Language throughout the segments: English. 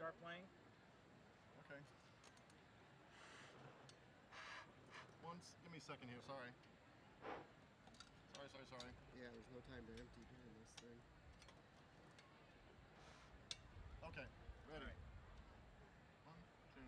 start playing? Okay. Give me a second here, sorry. Sorry. Yeah, there's no time to empty during this thing. Okay, ready. Right. 1, 2,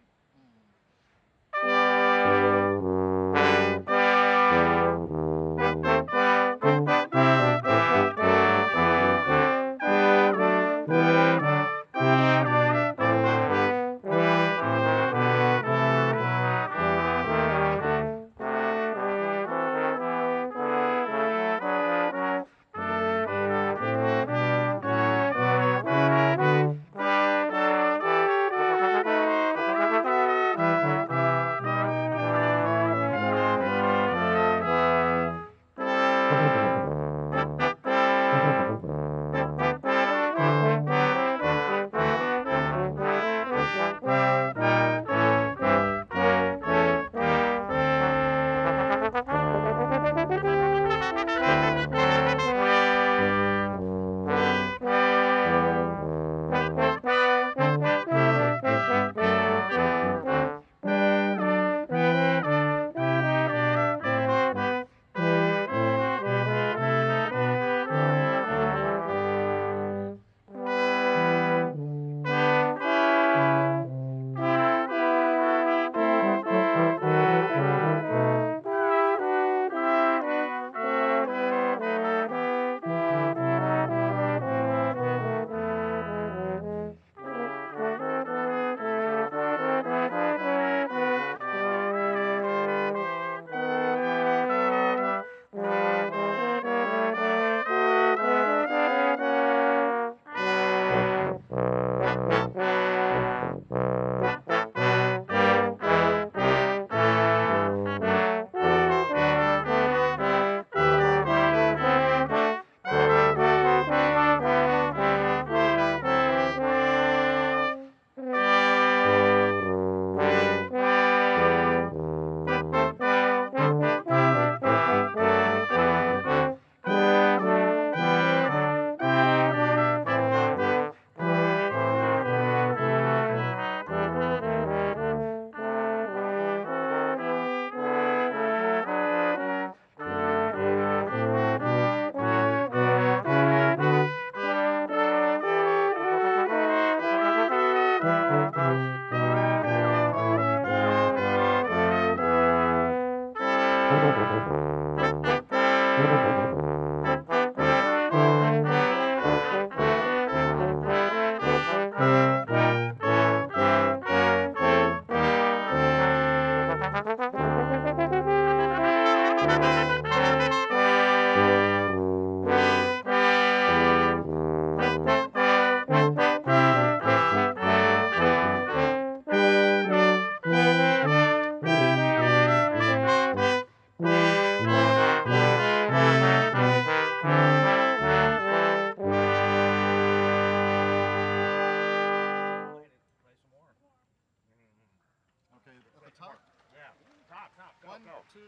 Okay, at the top? Yeah. Top. Go. 1, Go. 2,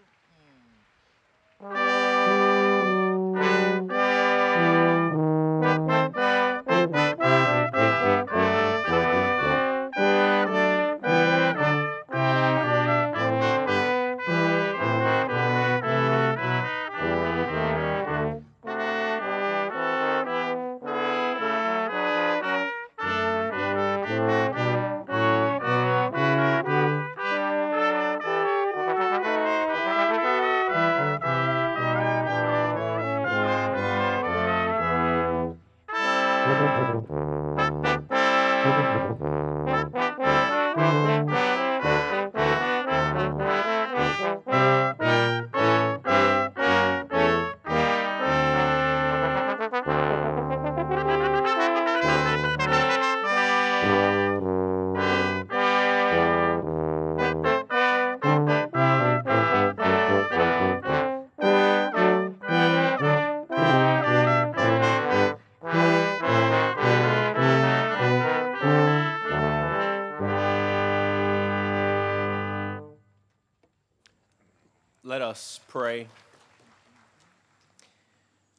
Let us pray.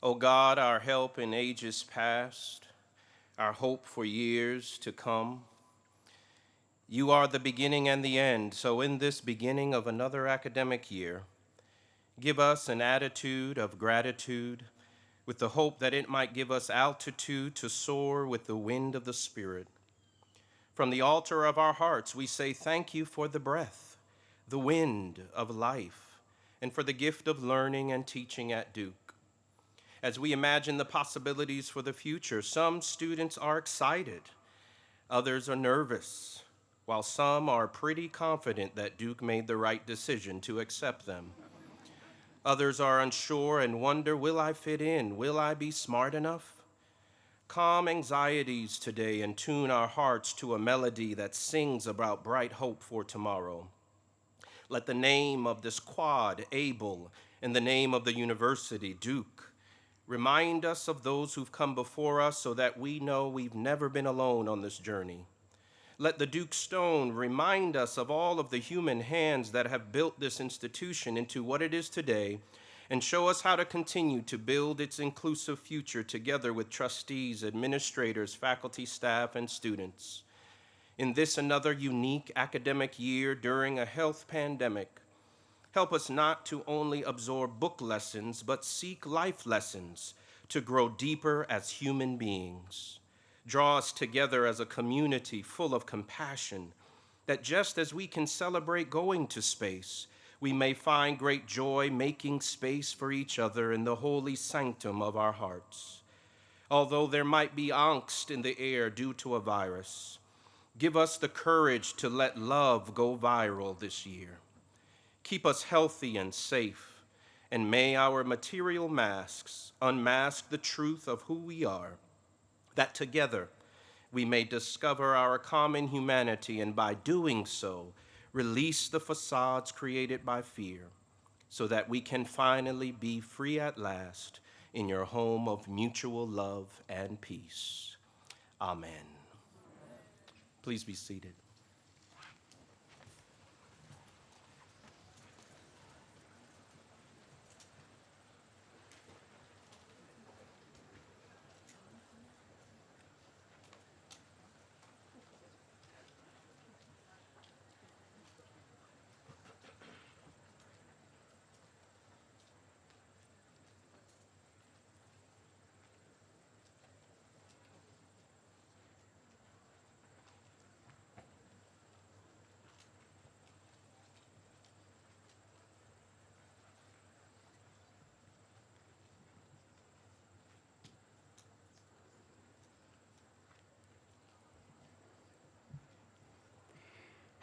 O God, our help in ages past, our hope for years to come, You are the beginning and the end, so in this beginning of another academic year, give us an attitude of gratitude with the hope that it might give us altitude to soar with the wind of the Spirit. From the altar of our hearts, we say thank you for the breath, the wind of life, and for the gift of learning and teaching at Duke. As we imagine the possibilities for the future, some students are excited, others are nervous, while some are pretty confident that Duke made the right decision to accept them. Others are unsure and wonder, will I fit in? Will I be smart enough? Calm anxieties today and tune our hearts to a melody that sings about bright hope for tomorrow. Let the name of this quad, Abele, and the name of the university, Duke, remind us of those who've come before us so that we know we've never been alone on this journey. Let the Duke stone remind us of all of the human hands that have built this institution into what it is today, and show us how to continue to build its inclusive future together with trustees, administrators, faculty, staff, and students. In this another unique academic year during a health pandemic, help us not to only absorb book lessons, but seek life lessons to grow deeper as human beings. Draw us together as a community full of compassion, that just as we can celebrate going to space, we may find great joy making space for each other in the holy sanctum of our hearts. Although there might be angst in the air due to a virus, give us the courage to let love go viral this year. Keep us healthy and safe, and may our material masks unmask the truth of who we are, that together we may discover our common humanity, and by doing so, release the facades created by fear, so that we can finally be free at last in your home of mutual love and peace. Amen. Please be seated.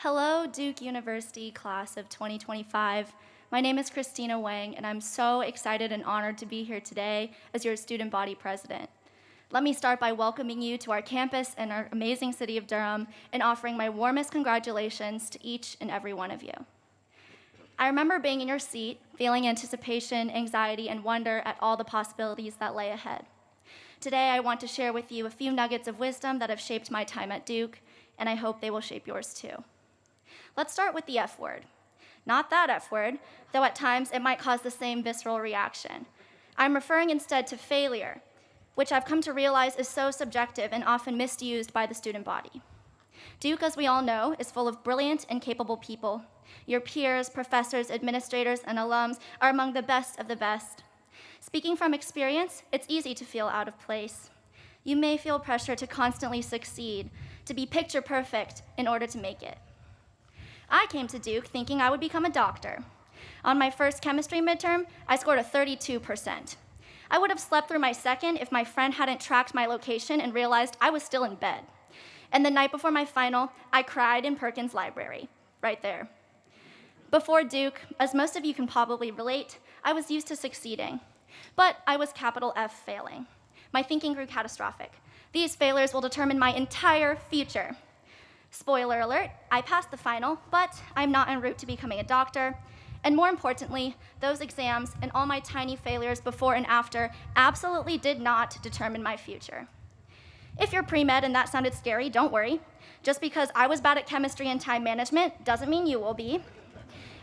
Hello, Duke University class of 2025. My name is Christina Wang, and I'm so excited and honored to be here today as your student body president. Let me start by welcoming you to our campus and our amazing city of Durham and offering my warmest congratulations to each and every one of you. I remember being in your seat, feeling anticipation, anxiety, and wonder at all the possibilities that lay ahead. Today, I want to share with you a few nuggets of wisdom that have shaped my time at Duke, and I hope they will shape yours too. Let's start with the F word. Not that F word, though at times it might cause the same visceral reaction. I'm referring instead to failure, which I've come to realize is so subjective and often misused by the student body. Duke, as we all know, is full of brilliant and capable people. Your peers, professors, administrators, and alums are among the best of the best. Speaking from experience, it's easy to feel out of place. You may feel pressure to constantly succeed, to be picture perfect in order to make it. I came to Duke thinking I would become a doctor. On my first chemistry midterm, I scored a 32%. I would have slept through my second if my friend hadn't tracked my location and realized I was still in bed. And the night before my final, I cried in Perkins Library, right there. Before Duke, as most of you can probably relate, I was used to succeeding, but I was capital F failing. My thinking grew catastrophic. These failures will determine my entire future. Spoiler alert, I passed the final, but I'm not en route to becoming a doctor. And more importantly, those exams and all my tiny failures before and after absolutely did not determine my future. If you're pre-med and that sounded scary, don't worry. Just because I was bad at chemistry and time management doesn't mean you will be.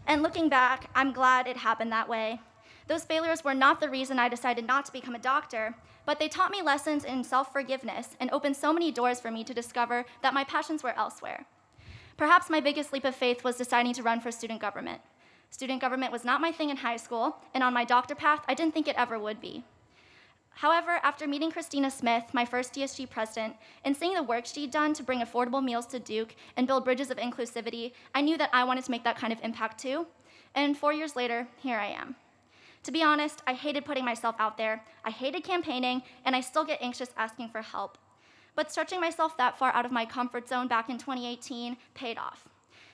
And looking back, I'm glad it happened that way. Those failures were not the reason I decided not to become a doctor, but they taught me lessons in self-forgiveness and opened so many doors for me to discover that my passions were elsewhere. Perhaps my biggest leap of faith was deciding to run for student government. Student government was not my thing in high school, and on my doctor path, I didn't think it ever would be. However, after meeting Christina Smith, my first DSG president, and seeing the work she'd done to bring affordable meals to Duke and build bridges of inclusivity, I knew that I wanted to make that kind of impact too. And 4 years later, here I am. To be honest, I hated putting myself out there, I hated campaigning, and I still get anxious asking for help. But stretching myself that far out of my comfort zone back in 2018 paid off.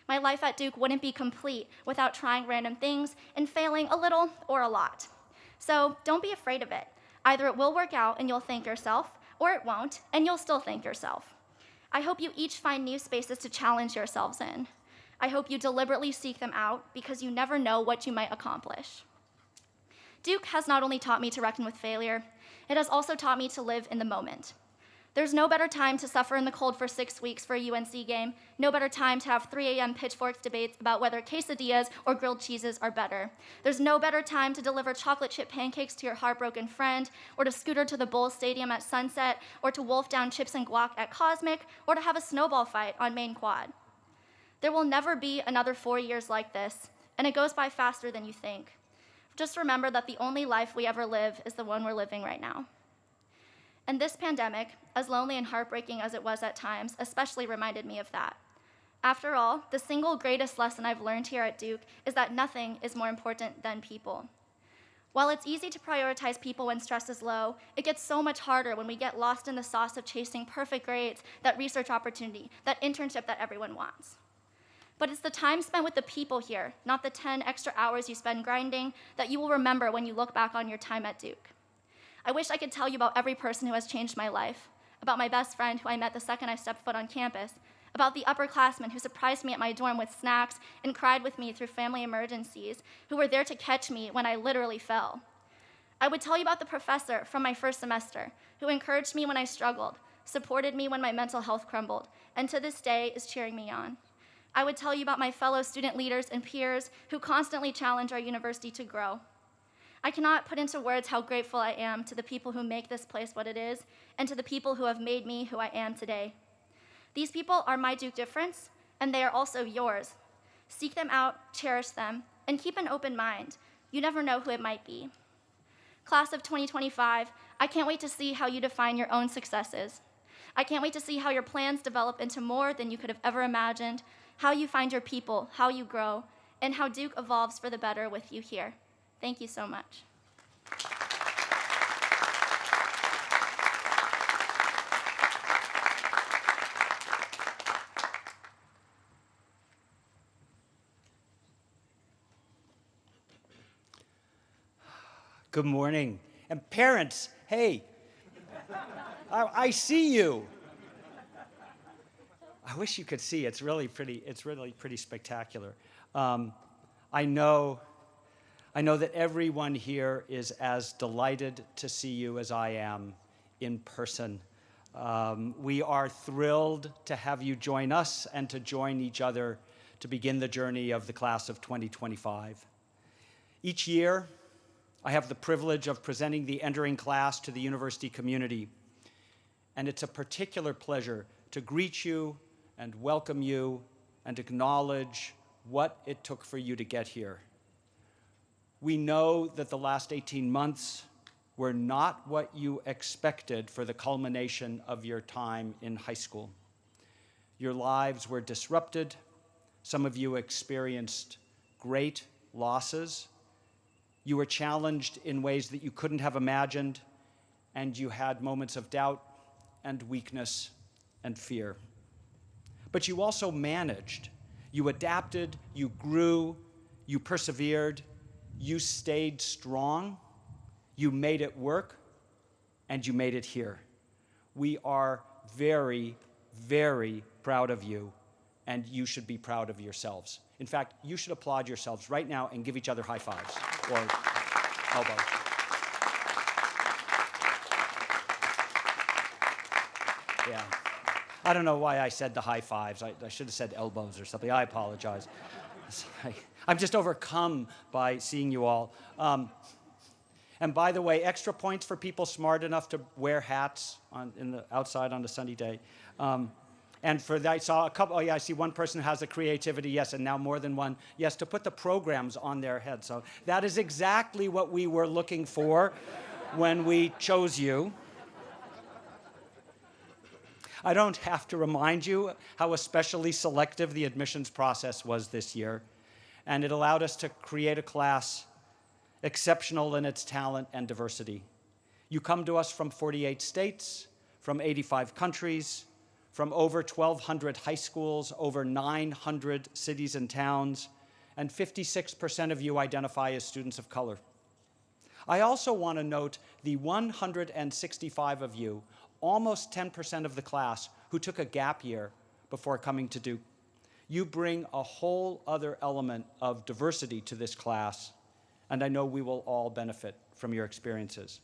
My life at Duke wouldn't be complete without trying random things and failing a little or a lot. So don't be afraid of it. Either it will work out and you'll thank yourself, or it won't and you'll still thank yourself. I hope you each find new spaces to challenge yourselves in. I hope you deliberately seek them out because you never know what you might accomplish. Duke has not only taught me to reckon with failure, it has also taught me to live in the moment. There's no better time to suffer in the cold for 6 weeks for a UNC game, no better time to have 3 a.m. pitchforks debates about whether quesadillas or grilled cheeses are better. There's no better time to deliver chocolate chip pancakes to your heartbroken friend, or to scooter to the Bulls Stadium at sunset, or to wolf down chips and guac at 𝐀𝐻𝐨𝐿, or to have a snowball fight on Main Quad. There will never be another 4 years like this, and it goes by faster than you think. Just remember that the only life we ever live is the one we're living right now. And this pandemic, as lonely and heartbreaking as it was at times, especially reminded me of that. After all, the single greatest lesson I've learned here at Duke is that nothing is more important than people. While it's easy to prioritize people when stress is low, it gets so much harder when we get lost in the sauce of chasing perfect grades, that research opportunity, that internship that everyone wants. But it's the time spent with the people here, not the 10 extra hours you spend grinding, that you will remember when you look back on your time at Duke. I wish I could tell you about every person who has changed my life, about my best friend who I met the second I stepped foot on campus, about the upperclassmen who surprised me at my dorm with snacks and cried with me through family emergencies, who were there to catch me when I literally fell. I would tell you about the professor from my first semester who encouraged me when I struggled, supported me when my mental health crumbled, and to this day is cheering me on. I would tell you about my fellow student leaders and peers who constantly challenge our university to grow. I cannot put into words how grateful I am to the people who make this place what it is, and to the people who have made me who I am today. These people are my Duke difference, and they are also yours. Seek them out, cherish them, and keep an open mind. You never know who it might be. Class of 2025, I can't wait to see how you define your own successes. I can't wait to see how your plans develop into more than you could have ever imagined, how you find your people, how you grow, and how Duke evolves for the better with you here. Thank you so much. Good morning. And parents, hey, I see you. I wish you could see. It's really pretty spectacular. I know that everyone here is as delighted to see you as I am in person. We are thrilled to have you join us and to join each other to begin the journey of the class of 2025. Each year, I have the privilege of presenting the entering class to the university community, and it's a particular pleasure to greet you and welcome you and acknowledge what it took for you to get here. We know that the last 18 months were not what you expected for the culmination of your time in high school. Your lives were disrupted. Some of you experienced great losses. You were challenged in ways that you couldn't have imagined, and you had moments of doubt and weakness and fear. But you also managed. You adapted, you grew, you persevered, you stayed strong, you made it work, and you made it here. We are very, very proud of you, and you should be proud of yourselves. In fact, you should applaud yourselves right now and give each other high fives or elbows. Yeah. I don't know why I said the high fives. I should have said elbows or something. I apologize. I'm just overcome by seeing you all. And by the way, extra points for people smart enough to wear hats outside on a sunny day. And for that, I saw a couple, oh yeah, I see one person who has a creativity, yes, and now more than one, yes, to put the programs on their head. So that is exactly what we were looking for when we chose you. I don't have to remind you how especially selective the admissions process was this year, and it allowed us to create a class exceptional in its talent and diversity. You come to us from 48 states, from 85 countries, from over 1,200 high schools, over 900 cities and towns, and 56% of you identify as students of color. I also want to note the 165 of you, almost 10% of the class, who took a gap year before coming to Duke. You bring a whole other element of diversity to this class, and I know we will all benefit from your experiences.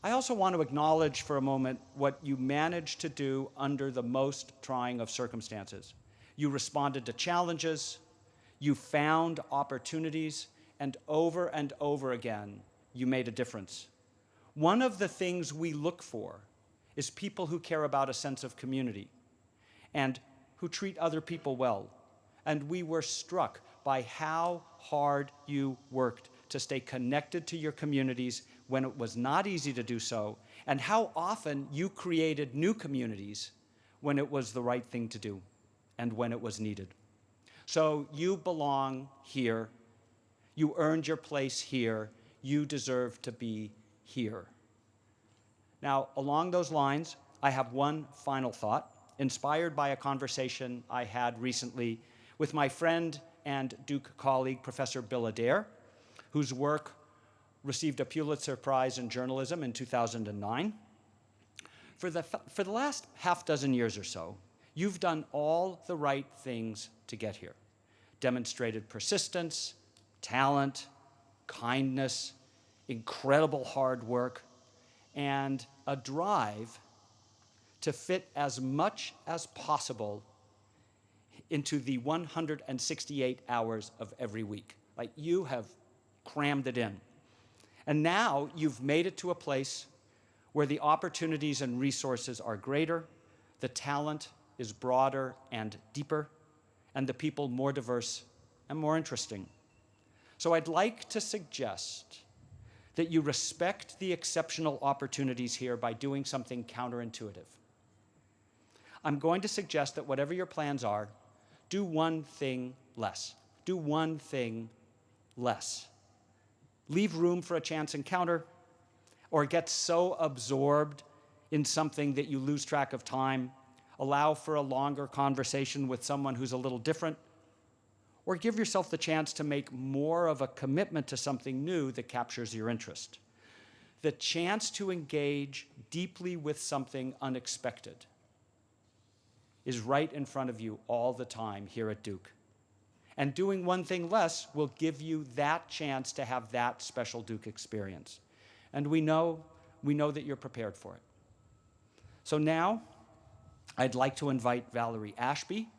I also want to acknowledge for a moment what you managed to do under the most trying of circumstances. You responded to challenges, you found opportunities, and over again, you made a difference. One of the things we look for is people who care about a sense of community and who treat other people well. And we were struck by how hard you worked to stay connected to your communities when it was not easy to do so, and how often you created new communities when it was the right thing to do and when it was needed. So you belong here. You earned your place here. You deserve to be here. Now, along those lines, I have one final thought, inspired by a conversation I had recently with my friend and Duke colleague, Professor Bill Adair, whose work received a Pulitzer Prize in journalism in 2009. For the last half dozen years or so, you've done all the right things to get here. Demonstrated persistence, talent, kindness, incredible hard work, and a drive to fit as much as possible into the 168 hours of every week. Like, you have crammed it in. And now you've made it to a place where the opportunities and resources are greater, the talent is broader and deeper, and the people more diverse and more interesting. So I'd like to suggest that you respect the exceptional opportunities here by doing something counterintuitive. I'm going to suggest that whatever your plans are, do one thing less. Do one thing less. Leave room for a chance encounter, or get so absorbed in something that you lose track of time. Allow for a longer conversation with someone who's a little different, or give yourself the chance to make more of a commitment to something new that captures your interest. The chance to engage deeply with something unexpected is right in front of you all the time here at Duke. And doing one thing less will give you that chance to have that special Duke experience. And we know that you're prepared for it. So now, I'd like to invite Valerie Ashby,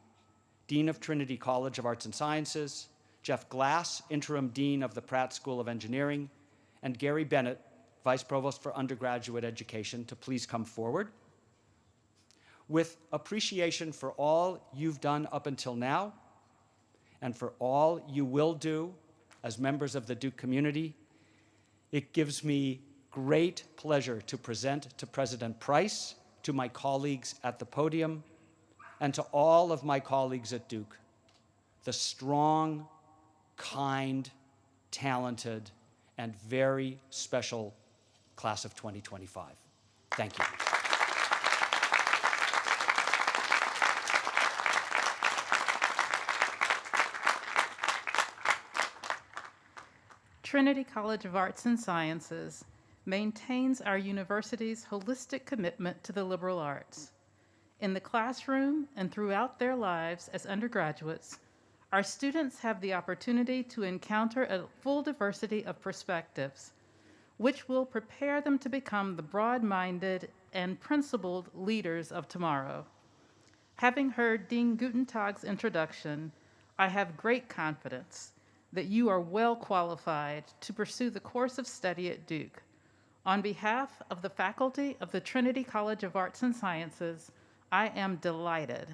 Dean of Trinity College of Arts and Sciences, Jeff Glass, Interim Dean of the Pratt School of Engineering, and Gary Bennett, Vice Provost for Undergraduate Education, to please come forward. With appreciation for all you've done up until now, and for all you will do as members of the Duke community, it gives me great pleasure to present to President Price, to my colleagues at the podium, and to all of my colleagues at Duke, the strong, kind, talented, and very special class of 2025. Thank you. Trinity College of Arts and Sciences maintains our university's holistic commitment to the liberal arts. In the classroom and throughout their lives as undergraduates, our students have the opportunity to encounter a full diversity of perspectives, which will prepare them to become the broad-minded and principled leaders of tomorrow. Having heard Dean Guttentag's introduction, I have great confidence that you are well qualified to pursue the course of study at Duke. On behalf of the faculty of the Trinity College of Arts and Sciences, I am delighted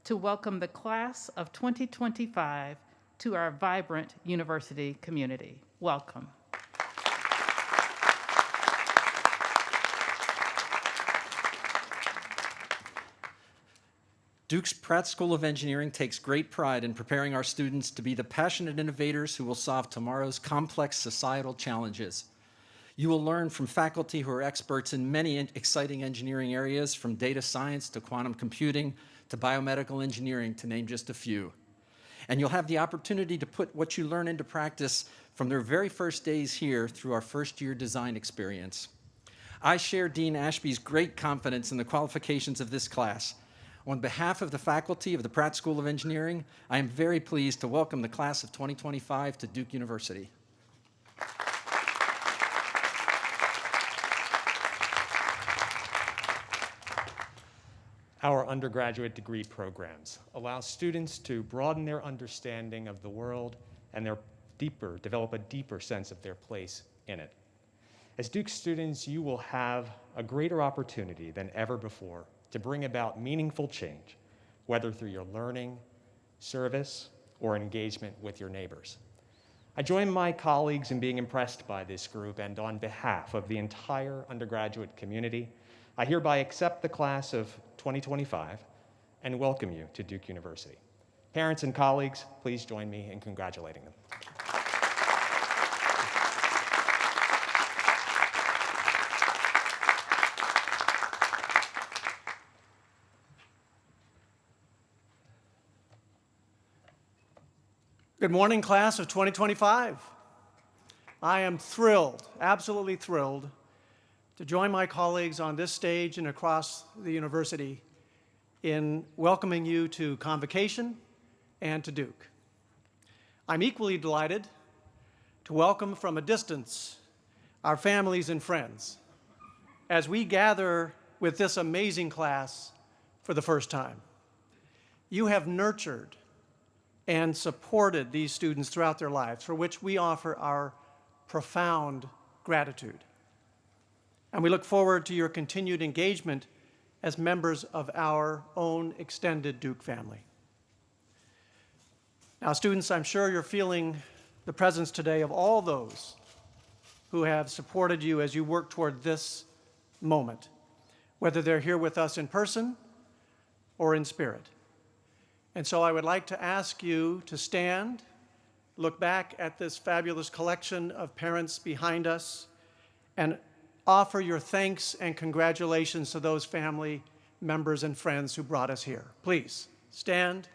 to welcome the class of 2025 to our vibrant university community. Welcome. Duke's Pratt School of Engineering takes great pride in preparing our students to be the passionate innovators who will solve tomorrow's complex societal challenges. You will learn from faculty who are experts in many exciting engineering areas, from data science to quantum computing to biomedical engineering, to name just a few. And you'll have the opportunity to put what you learn into practice from their very first days here through our first-year design experience. I share Dean Ashby's great confidence in the qualifications of this class. On behalf of the faculty of the Pratt School of Engineering, I am very pleased to welcome the class of 2025 to Duke University. Our undergraduate degree programs allow students to broaden their understanding of the world and develop a deeper sense of their place in it. As Duke students, you will have a greater opportunity than ever before to bring about meaningful change, whether through your learning, service, or engagement with your neighbors. I join my colleagues in being impressed by this group, and on behalf of the entire undergraduate community, I hereby accept the class of 2025 and welcome you to Duke University. Parents and colleagues, please join me in congratulating them. Good morning, class of 2025. I am thrilled, absolutely thrilled, to join my colleagues on this stage and across the university in welcoming you to Convocation and to Duke. I'm equally delighted to welcome from a distance our families and friends as we gather with this amazing class for the first time. You have nurtured and supported these students throughout their lives, for which we offer our profound gratitude. And we look forward to your continued engagement as members of our own extended Duke family. Now, students, I'm sure you're feeling the presence today of all those who have supported you as you work toward this moment, whether they're here with us in person or in spirit. And so I would like to ask you to stand, look back at this fabulous collection of parents behind us, and offer your thanks and congratulations to those family members and friends who brought us here. Please stand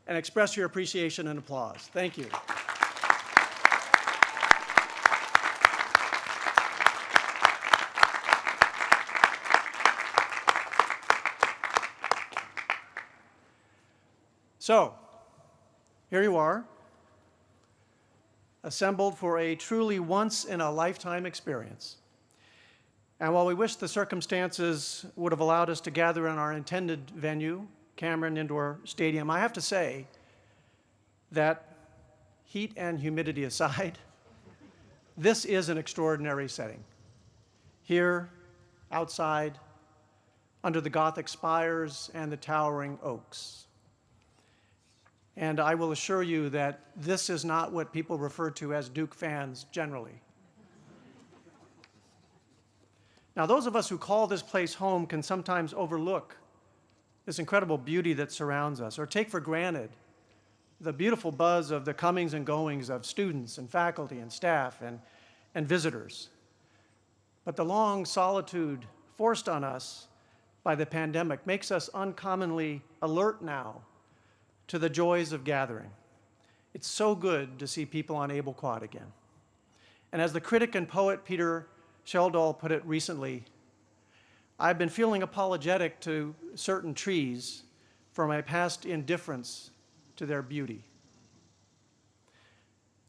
and express your appreciation and applause. Thank you. So, here you are, assembled for a truly once-in-a-lifetime experience. And while we wish the circumstances would have allowed us to gather in our intended venue, Cameron Indoor Stadium, I have to say that, heat and humidity aside, this is an extraordinary setting. Here, outside, under the Gothic spires and the towering oaks. And I will assure you that this is not what people refer to as Duke fans generally. Now, those of us who call this place home can sometimes overlook this incredible beauty that surrounds us, or take for granted the beautiful buzz of the comings and goings of students and faculty and staff and visitors. But the long solitude forced on us by the pandemic makes us uncommonly alert now to the joys of gathering. It's so good to see people on Abele Quad again. And as the critic and poet Peter Schjeldahl put it recently, I've been feeling apologetic to certain trees for my past indifference to their beauty.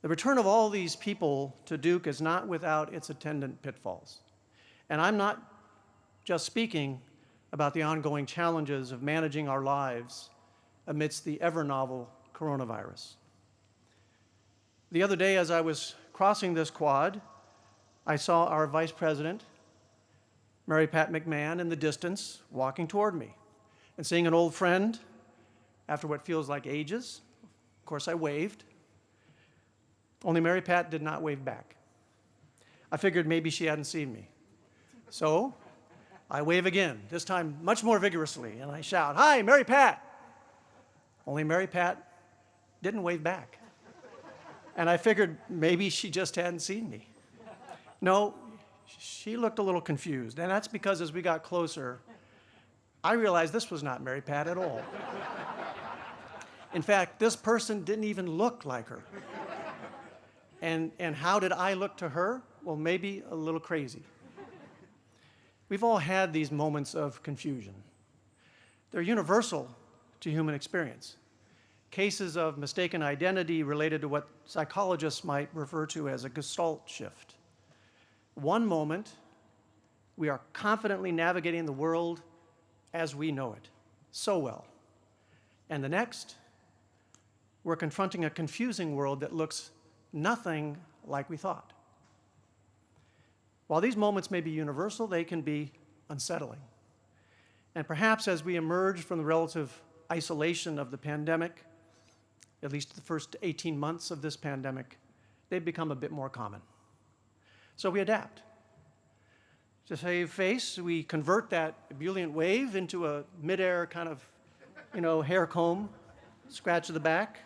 The return of all these people to Duke is not without its attendant pitfalls. And I'm not just speaking about the ongoing challenges of managing our lives amidst the ever-novel coronavirus. The other day, as I was crossing this quad, I saw our Vice President, Mary Pat McMahon, in the distance, walking toward me. and seeing an old friend after what feels like ages. Of course, I waved. Only Mary Pat did not wave back. I figured maybe she hadn't seen me. So I wave again, this time much more vigorously, and I shout, "Hi, Mary Pat!" Only Mary Pat didn't wave back. And I figured maybe she just hadn't seen me. No, she looked a little confused, and that's because as we got closer, I realized this was not Mary Pat at all. In fact, this person didn't even look like her. And how did I look to her? Well, maybe a little crazy. We've all had these moments of confusion. They're universal to human experience. Cases of mistaken identity related to what psychologists might refer to as a Gestalt shift. One moment, we are confidently navigating the world as we know it, so well. And the next, we're confronting a confusing world that looks nothing like we thought. While these moments may be universal, they can be unsettling. And perhaps as we emerge from the relative isolation of the pandemic, at least the first 18 months of this pandemic, they've become a bit more common. So we adapt. To save face, we convert that ebullient wave into a midair kind of, hair comb, scratch of the back.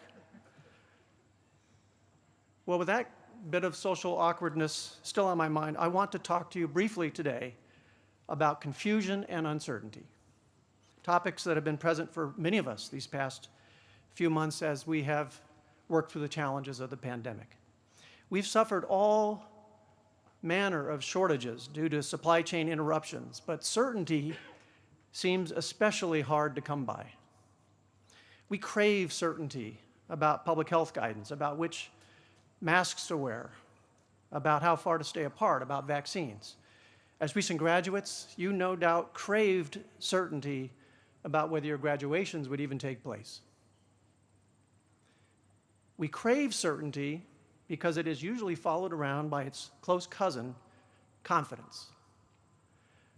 Well, with that bit of social awkwardness still on my mind, I want to talk to you briefly today about confusion and uncertainty, topics that have been present for many of us these past few months as we have worked through the challenges of the pandemic. We've suffered all manner of shortages due to supply chain interruptions, but certainty seems especially hard to come by. We crave certainty about public health guidance, about which masks to wear, about how far to stay apart, about vaccines. As recent graduates, you no doubt craved certainty about whether your graduations would even take place. We crave certainty because it is usually followed around by its close cousin, confidence.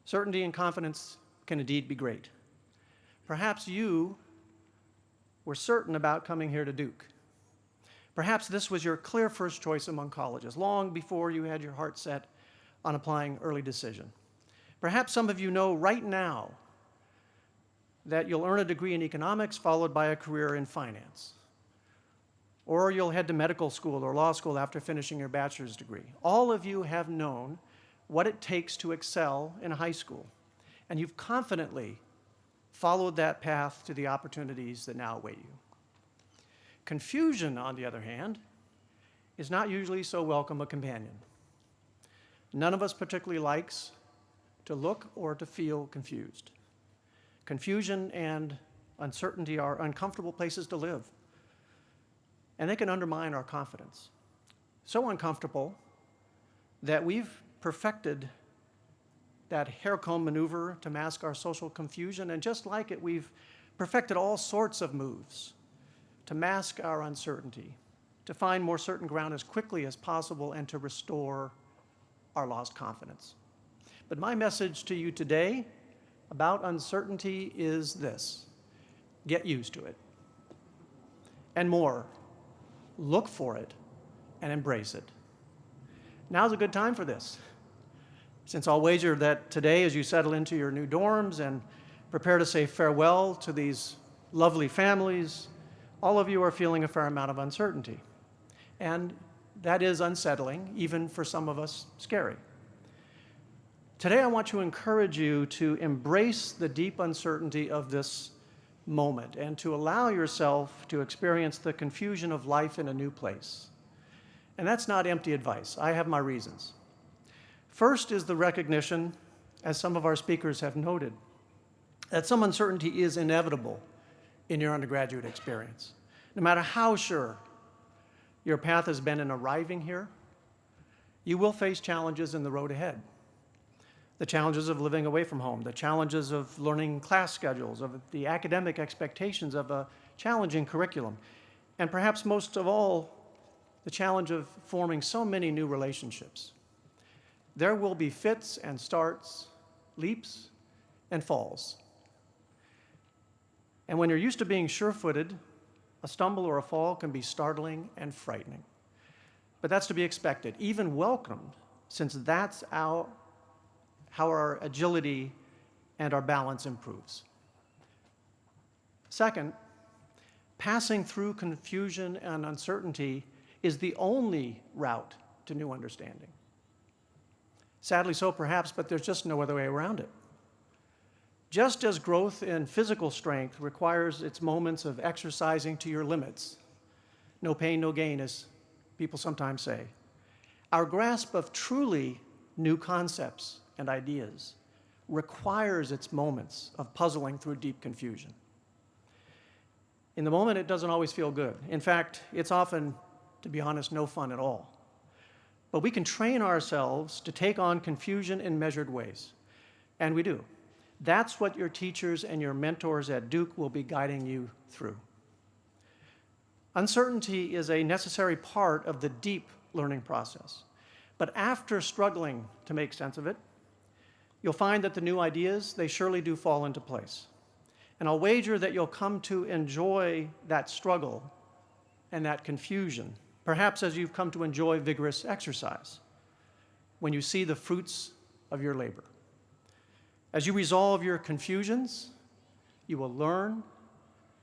Certainty and confidence can indeed be great. Perhaps you were certain about coming here to Duke. Perhaps this was your clear first choice among colleges, long before you had your heart set on applying early decision. Perhaps some of you know right now that you'll earn a degree in economics followed by a career in finance. Or you'll head to medical school or law school after finishing your bachelor's degree. All of you have known what it takes to excel in high school, and you've confidently followed that path to the opportunities that now await you. Confusion, on the other hand, is not usually so welcome a companion. None of us particularly likes to look or to feel confused. Confusion and uncertainty are uncomfortable places to live, and they can undermine our confidence. So uncomfortable that we've perfected that hair comb maneuver to mask our social confusion, and just like it, we've perfected all sorts of moves to mask our uncertainty, to find more certain ground as quickly as possible, and to restore our lost confidence. But my message to you today about uncertainty is this: get used to it. And more, look for it and embrace it. Now's a good time for this, since I'll wager that today, as you settle into your new dorms and prepare to say farewell to these lovely families, all of you are feeling a fair amount of uncertainty. And that is unsettling, even for some of us, scary. Today, I want to encourage you to embrace the deep uncertainty of this moment and to allow yourself to experience the confusion of life in a new place. And that's not empty advice. I have my reasons. First is the recognition, as some of our speakers have noted, that some uncertainty is inevitable in your undergraduate experience. No matter how sure your path has been in arriving here, you will face challenges in the road ahead. The challenges of living away from home, the challenges of learning class schedules, of the academic expectations of a challenging curriculum, and perhaps most of all, the challenge of forming so many new relationships. There will be fits and starts, leaps and falls. And when you're used to being sure-footed, a stumble or a fall can be startling and frightening. But that's to be expected, even welcomed, since that's how our agility and our balance improves. Second, passing through confusion and uncertainty is the only route to new understanding. Sadly so, perhaps, but there's just no other way around it. Just as growth in physical strength requires its moments of exercising to your limits, no pain, no gain, as people sometimes say, our grasp of truly new concepts and ideas requires its moments of puzzling through deep confusion. In the moment, it doesn't always feel good. In fact, it's often, to be honest, no fun at all. But we can train ourselves to take on confusion in measured ways, and we do. That's what your teachers and your mentors at Duke will be guiding you through. Uncertainty is a necessary part of the deep learning process. But after struggling to make sense of it, you'll find that the new ideas, they surely do fall into place. And I'll wager that you'll come to enjoy that struggle and that confusion, perhaps as you've come to enjoy vigorous exercise, when you see the fruits of your labor. As you resolve your confusions, you will learn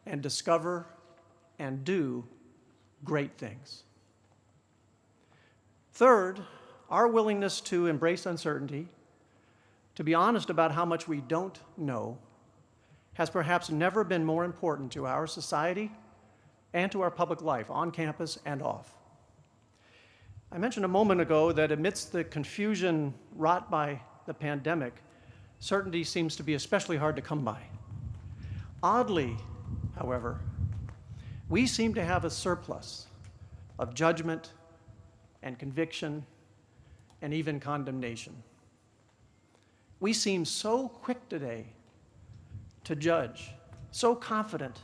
and discover and do great things. Third, our willingness to embrace uncertainty, to be honest about how much we don't know, has perhaps never been more important to our society and to our public life, on campus and off. I mentioned a moment ago that amidst the confusion wrought by the pandemic, certainty seems to be especially hard to come by. Oddly, however, we seem to have a surplus of judgment and conviction and even condemnation. We seem so quick today to judge, so confident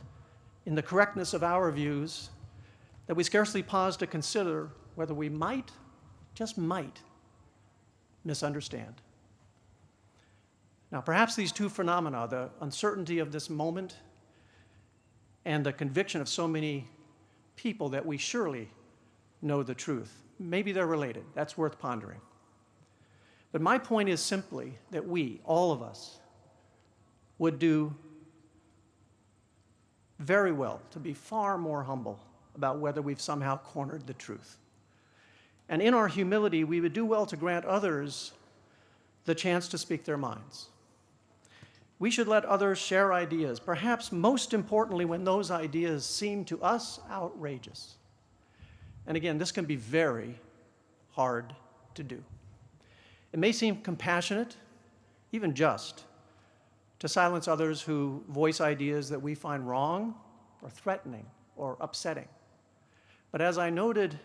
in the correctness of our views, that we scarcely pause to consider whether we might, just might, misunderstand. Now, perhaps these two phenomena, the uncertainty of this moment and the conviction of so many people that we surely know the truth, maybe they're related. That's worth pondering. But my point is simply that we, all of us, would do very well to be far more humble about whether we've somehow cornered the truth. And in our humility, we would do well to grant others the chance to speak their minds. We should let others share ideas, perhaps most importantly when those ideas seem to us outrageous. And again, this can be very hard to do. It may seem compassionate, even just, to silence others who voice ideas that we find wrong or threatening or upsetting. But as I noted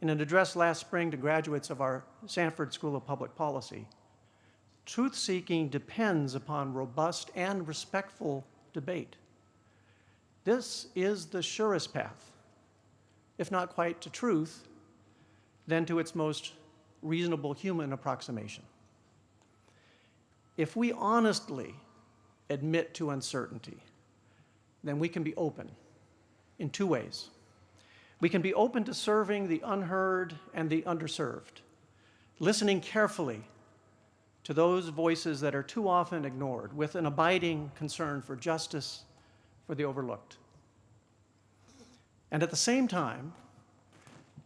in an address last spring to graduates of our Sanford School of Public Policy, truth-seeking depends upon robust and respectful debate. This is the surest path, if not quite to truth, then to its most reasonable human approximation. If we honestly admit to uncertainty, then we can be open in two ways. We can be open to serving the unheard and the underserved, listening carefully to those voices that are too often ignored, with an abiding concern for justice for the overlooked. And at the same time,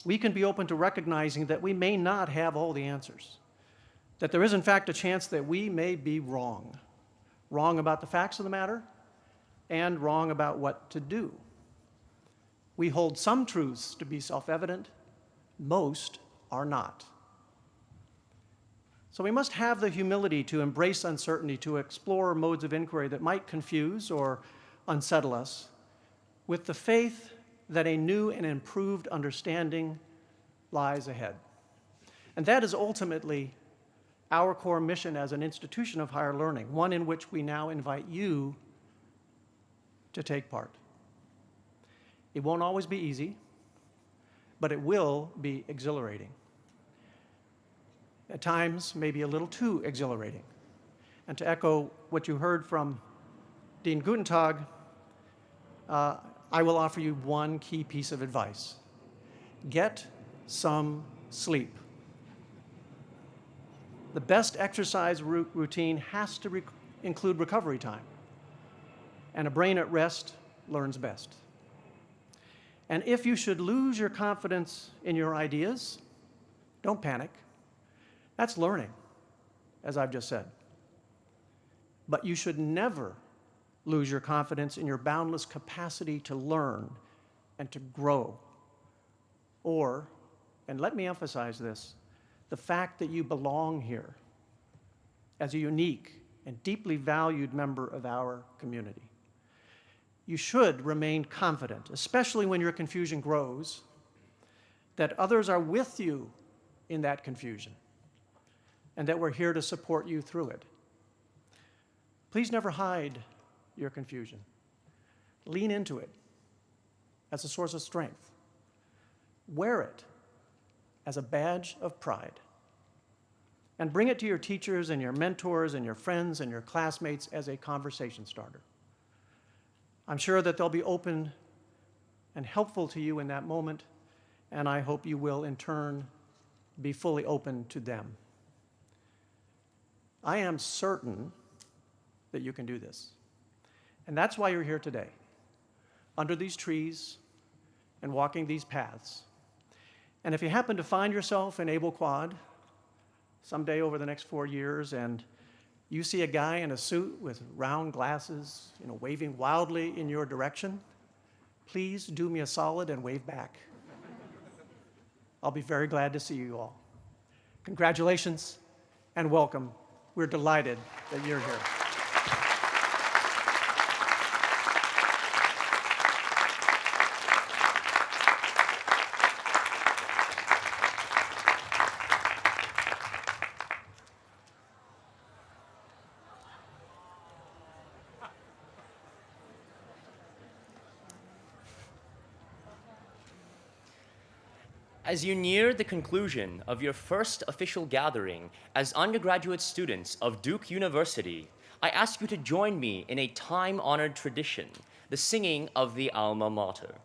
we can be open to recognizing that we may not have all the answers, that there is in fact a chance that we may be wrong. Wrong about the facts of the matter, and wrong about what to do. We hold some truths to be self-evident, most are not. So we must have the humility to embrace uncertainty, to explore modes of inquiry that might confuse or unsettle us, with the faith that a new and improved understanding lies ahead. And that is ultimately our core mission as an institution of higher learning, one in which we now invite you to take part. It won't always be easy, but it will be exhilarating. At times, maybe a little too exhilarating. And to echo what you heard from Dean Guttentag, I will offer you one key piece of advice. Get some sleep. The best exercise routine has to include recovery time, and a brain at rest learns best. And if you should lose your confidence in your ideas, don't panic. That's learning, as I've just said. But you should never lose your confidence in your boundless capacity to learn and to grow. Or, and let me emphasize this, the fact that you belong here as a unique and deeply valued member of our community. You should remain confident, especially when your confusion grows, that others are with you in that confusion and that we're here to support you through it. Please never hide your confusion. Lean into it as a source of strength. Wear it as a badge of pride. And bring it to your teachers and your mentors and your friends and your classmates as a conversation starter. I'm sure that they'll be open and helpful to you in that moment, and I hope you will, in turn, be fully open to them. I am certain that you can do this. And that's why you're here today, under these trees and walking these paths. And if you happen to find yourself in Abele Quad someday over the next 4 years and you see a guy in a suit with round glasses, waving wildly in your direction, please do me a solid and wave back. I'll be very glad to see you all. Congratulations and welcome. We're delighted that you're here. As you near the conclusion of your first official gathering as undergraduate students of Duke University, I ask you to join me in a time-honored tradition, the singing of the alma mater.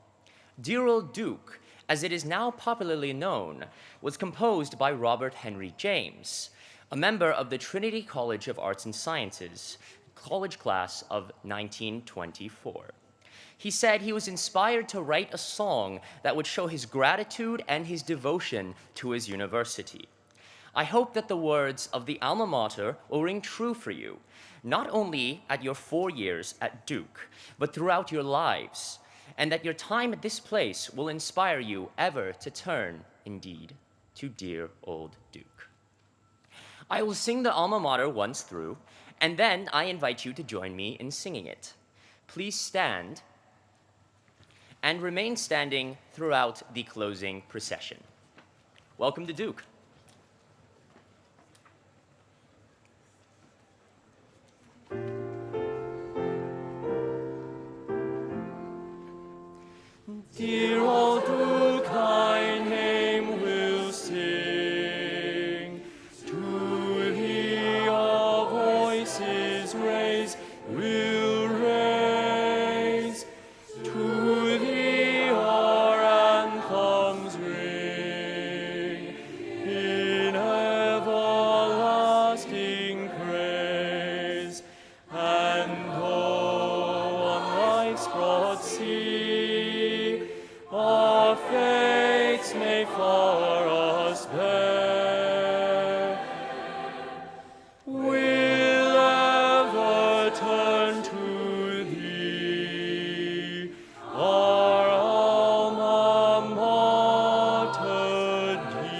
Dear Old Duke, as it is now popularly known, was composed by Robert Henry James, a member of the Trinity College of Arts and Sciences, college class of 1924. He said he was inspired to write a song that would show his gratitude and his devotion to his university. I hope that the words of the alma mater will ring true for you, not only at your 4 years at Duke, but throughout your lives, and that your time at this place will inspire you ever to turn, indeed, to dear old Duke. I will sing the alma mater once through, and then I invite you to join me in singing it. Please stand and remain standing throughout the closing procession. Welcome to Duke. Dear old Duke, thy name will sing. To thee our voices raise, will raise. To thee our anthems ring. In everlasting praise. And though on life's broad sea our fates may for us bear, we'll ever turn to thee, our alma mater dear.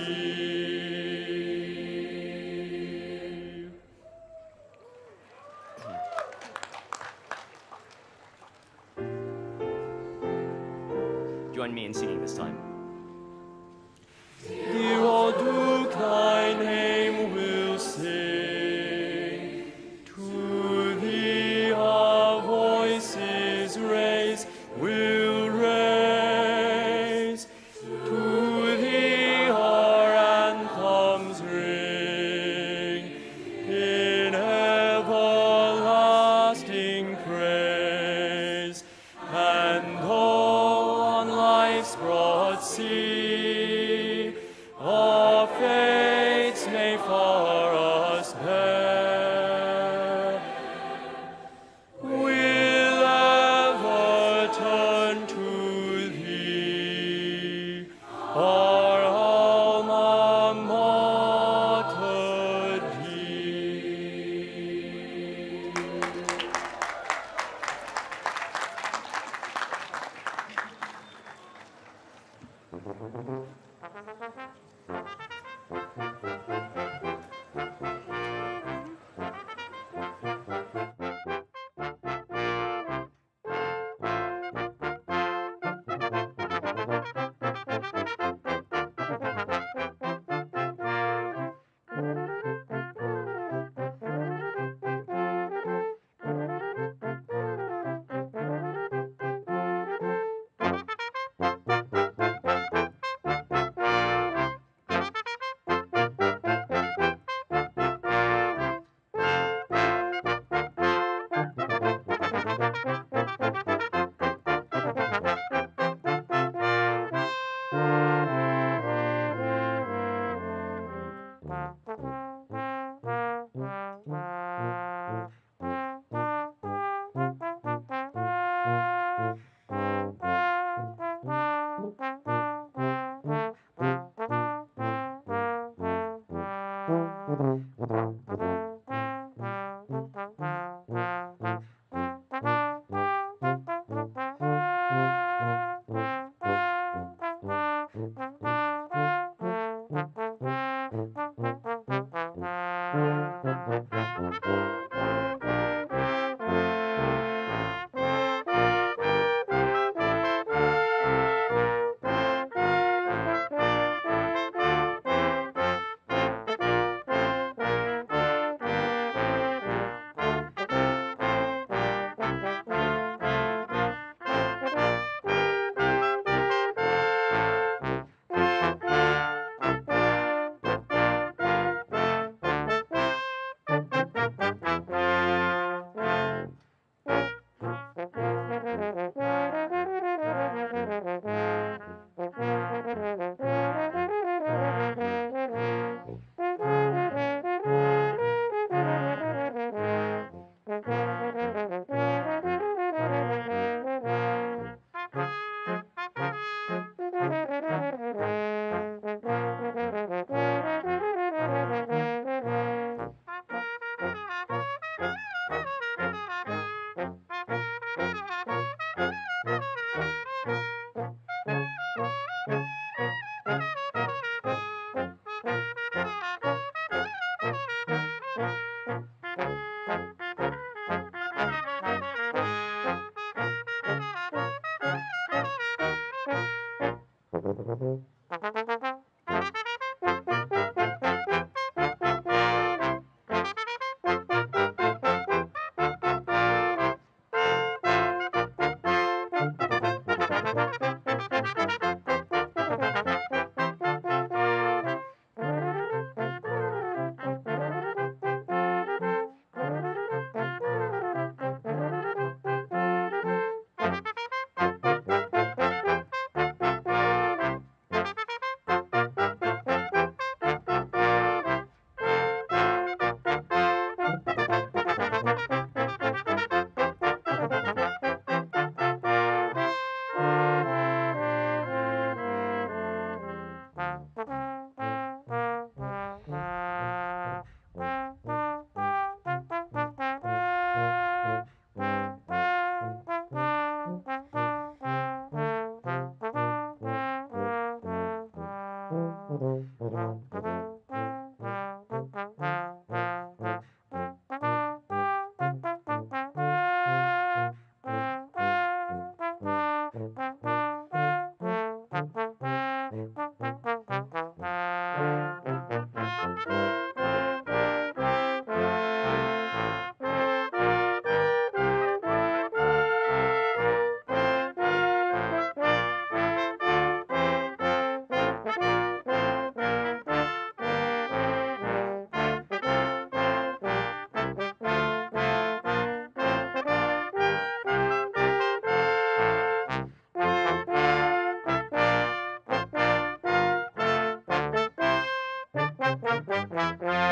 Join me in singing this time. Dear old Duke, thy name will sing. To thee our voices raise, will raise. To thee our anthems ring. In everlasting praise. And see, our fates may for us bear. We'll ever turn to thee, our alma mater dear. Amen.